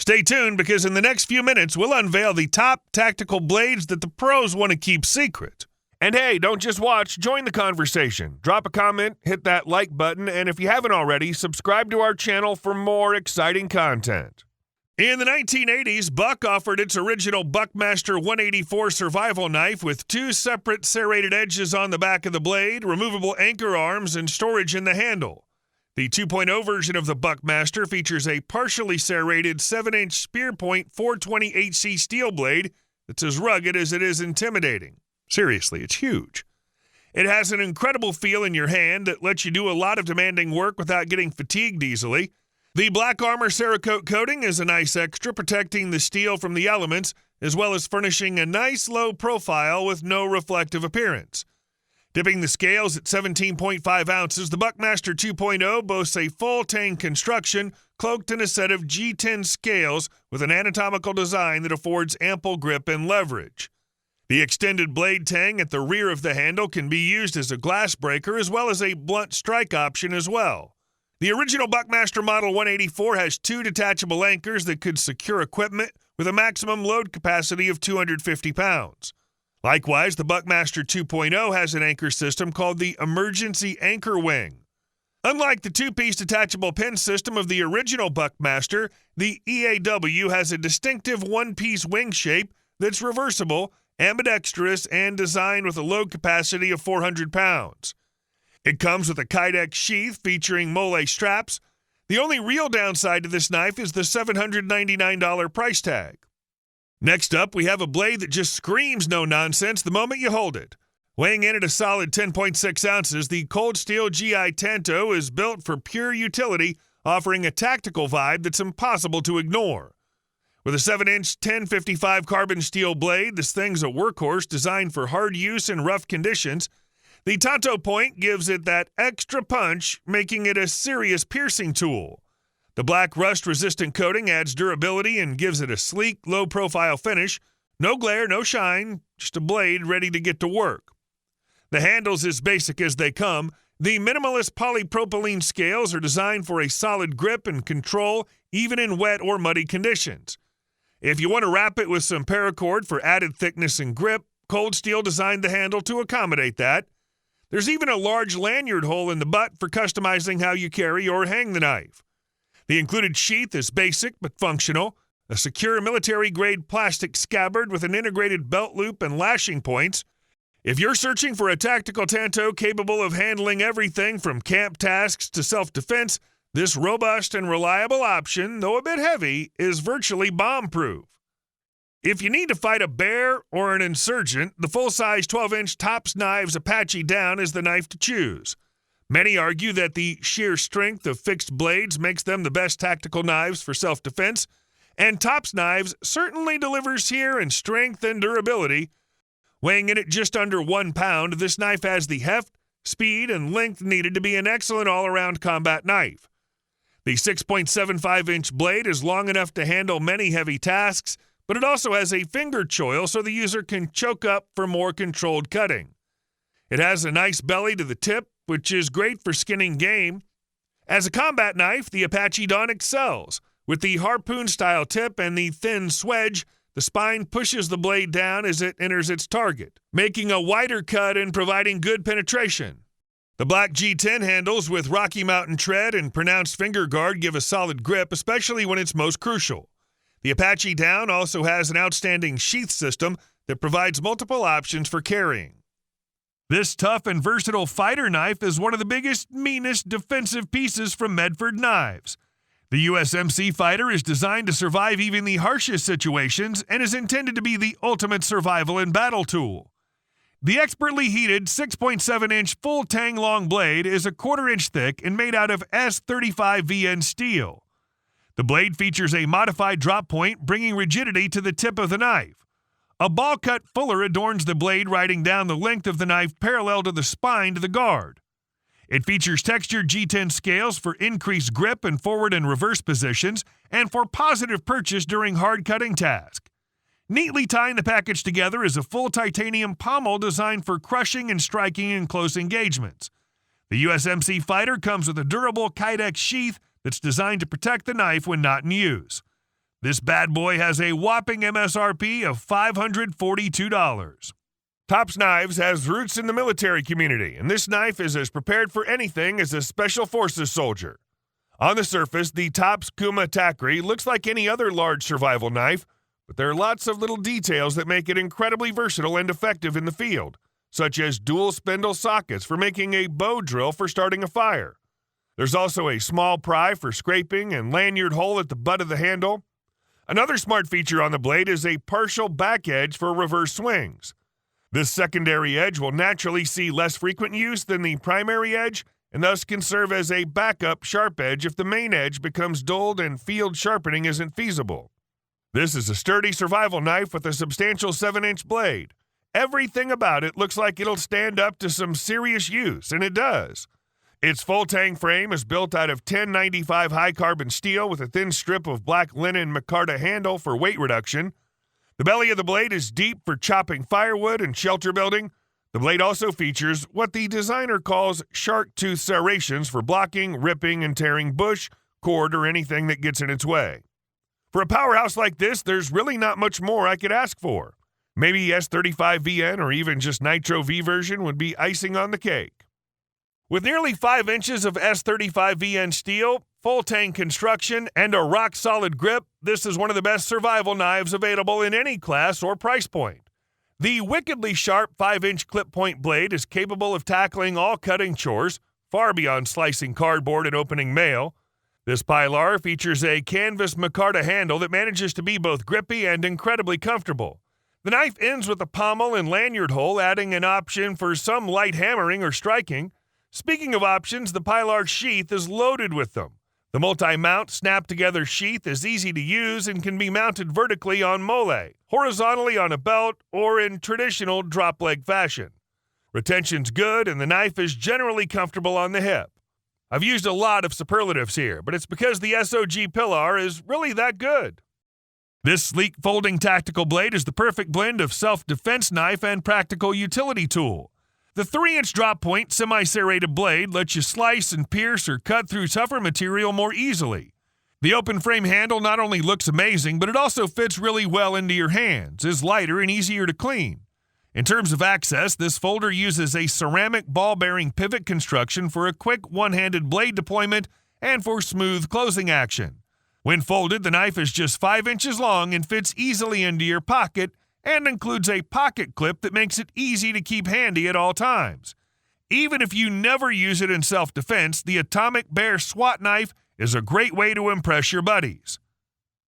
Stay tuned because in the next few minutes, we'll unveil the top tactical blades that the pros want to keep secret. And hey, don't just watch, join the conversation. Drop a comment, hit that like button, and if you haven't already, subscribe to our channel for more exciting content. In the 1980s, Buck offered its original Buckmaster 184 survival knife with two separate serrated edges on the back of the blade, removable anchor arms, and storage in the handle. The 2.0 version of the Buckmaster features a partially serrated 7-inch spear point 420 HC steel blade that's as rugged as it is intimidating. Seriously, it's huge. It has an incredible feel in your hand that lets you do a lot of demanding work without getting fatigued easily. The Black Armor Cerakote coating is a nice extra, protecting the steel from the elements, as well as furnishing a nice low profile with no reflective appearance. Dipping the scales at 17.5 ounces, the Buckmaster 2.0 boasts a full tang construction, cloaked in a set of G10 scales with an anatomical design that affords ample grip and leverage. The extended blade tang at the rear of the handle can be used as a glass breaker as well as a blunt strike option as well. The original Buckmaster Model 184 has two detachable anchors that could secure equipment with a maximum load capacity of 250 pounds. Likewise, the Buckmaster 2.0 has an anchor system called the Emergency Anchor Wing. Unlike the two-piece detachable pin system of the original Buckmaster, the EAW has a distinctive one-piece wing shape that's reversible, ambidextrous, and designed with a load capacity of 400 pounds. It comes with a Kydex sheath featuring mole straps. The only real downside to this knife is the $799 price tag. Next up, we have a blade that just screams no nonsense the moment you hold it. Weighing in at a solid 10.6 ounces, the Cold Steel GI Tanto is built for pure utility, offering a tactical vibe that's impossible to ignore. With a 7-inch 1055 carbon steel blade, this thing's a workhorse designed for hard use in rough conditions. The Tanto point gives it that extra punch, making it a serious piercing tool. The black rust-resistant coating adds durability and gives it a sleek, low-profile finish. No glare, no shine, just a blade ready to get to work. The handle's as basic as they come. The minimalist polypropylene scales are designed for a solid grip and control, even in wet or muddy conditions. If you want to wrap it with some paracord for added thickness and grip, Cold Steel designed the handle to accommodate that. There's even a large lanyard hole in the butt for customizing how you carry or hang the knife. The included sheath is basic but functional, a secure military-grade plastic scabbard with an integrated belt loop and lashing points. If you're searching for a tactical Tanto capable of handling everything from camp tasks to self-defense, this robust and reliable option, though a bit heavy, is virtually bomb-proof. If you need to fight a bear or an insurgent, the full-size 12-inch Tops Knives Apache Down is the knife to choose. Many argue that the sheer strength of fixed blades makes them the best tactical knives for self-defense, and Tops Knives certainly delivers here in strength and durability. Weighing in at just under 1 pound, this knife has the heft, speed, and length needed to be an excellent all-around combat knife. The 6.75-inch blade is long enough to handle many heavy tasks, but it also has a finger choil so the user can choke up for more controlled cutting. It has a nice belly to the tip, which is great for skinning game. As a combat knife, the Apache Dawn excels. With the harpoon-style tip and the thin swedge, the spine pushes the blade down as it enters its target, making a wider cut and providing good penetration. The black G10 handles with Rocky Mountain tread and pronounced finger guard give a solid grip, especially when it's most crucial. The Apache Down also has an outstanding sheath system that provides multiple options for carrying. This tough and versatile fighter knife is one of the biggest, meanest defensive pieces from Medford Knives. The USMC Fighter is designed to survive even the harshest situations and is intended to be the ultimate survival and battle tool. The expertly heated 6.7-inch full tang long blade is a 1/4 inch thick and made out of S35VN steel. The blade features a modified drop point, bringing rigidity to the tip of the knife. A ball-cut fuller adorns the blade riding down the length of the knife parallel to the spine to the guard. It features textured G10 scales for increased grip in forward and reverse positions and for positive purchase during hard cutting tasks. Neatly tying the package together is a full titanium pommel designed for crushing and striking in close engagements. The USMC Fighter comes with a durable Kydex sheath that's designed to protect the knife when not in use. This bad boy has a whopping MSRP of $542. Tops Knives has roots in the military community, and this knife is as prepared for anything as a Special Forces soldier. On the surface, the Tops Kuma Takri looks like any other large survival knife, but there are lots of little details that make it incredibly versatile and effective in the field, such as dual spindle sockets for making a bow drill for starting a fire. There's also a small pry for scraping and lanyard hole at the butt of the handle. Another smart feature on the blade is a partial back edge for reverse swings. This secondary edge will naturally see less frequent use than the primary edge, and thus can serve as a backup sharp edge if the main edge becomes dulled and field sharpening isn't feasible. This is a sturdy survival knife with a substantial 7-inch blade. Everything about it looks like it'll stand up to some serious use, and it does. Its full-tang frame is built out of 1095 high-carbon steel with a thin strip of black linen micarta handle for weight reduction. The belly of the blade is deep for chopping firewood and shelter building. The blade also features what the designer calls shark tooth serrations for blocking, ripping, and tearing bush, cord, or anything that gets in its way. For a powerhouse like this, there's really not much more I could ask for. Maybe S35VN or even just Nitro V version would be icing on the cake. With nearly 5 inches of S35VN steel, full-tang construction, and a rock-solid grip, this is one of the best survival knives available in any class or price point. The wickedly sharp 5-inch clip-point blade is capable of tackling all cutting chores, far beyond slicing cardboard and opening mail. This Pilar features a canvas micarta handle that manages to be both grippy and incredibly comfortable. The knife ends with a pommel and lanyard hole, adding an option for some light hammering or striking. Speaking of options, the Pilar sheath is loaded with them. The multi-mount, snap-together sheath is easy to use and can be mounted vertically on mole, horizontally on a belt, or in traditional drop-leg fashion. Retention's good, and the knife is generally comfortable on the hip. I've used a lot of superlatives here, but it's because the SOG Pilar is really that good. This sleek folding tactical blade is the perfect blend of self-defense knife and practical utility tool. The 3-inch drop-point semi-serrated blade lets you slice and pierce or cut through tougher material more easily. The open-frame handle not only looks amazing, but it also fits really well into your hands, is lighter and easier to clean. In terms of access, this folder uses a ceramic ball-bearing pivot construction for a quick one-handed blade deployment and for smooth closing action. When folded, the knife is just 5 inches long and fits easily into your pocket, and includes a pocket clip that makes it easy to keep handy at all times. Even if you never use it in self-defense, the Atomic Bear SWAT knife is a great way to impress your buddies.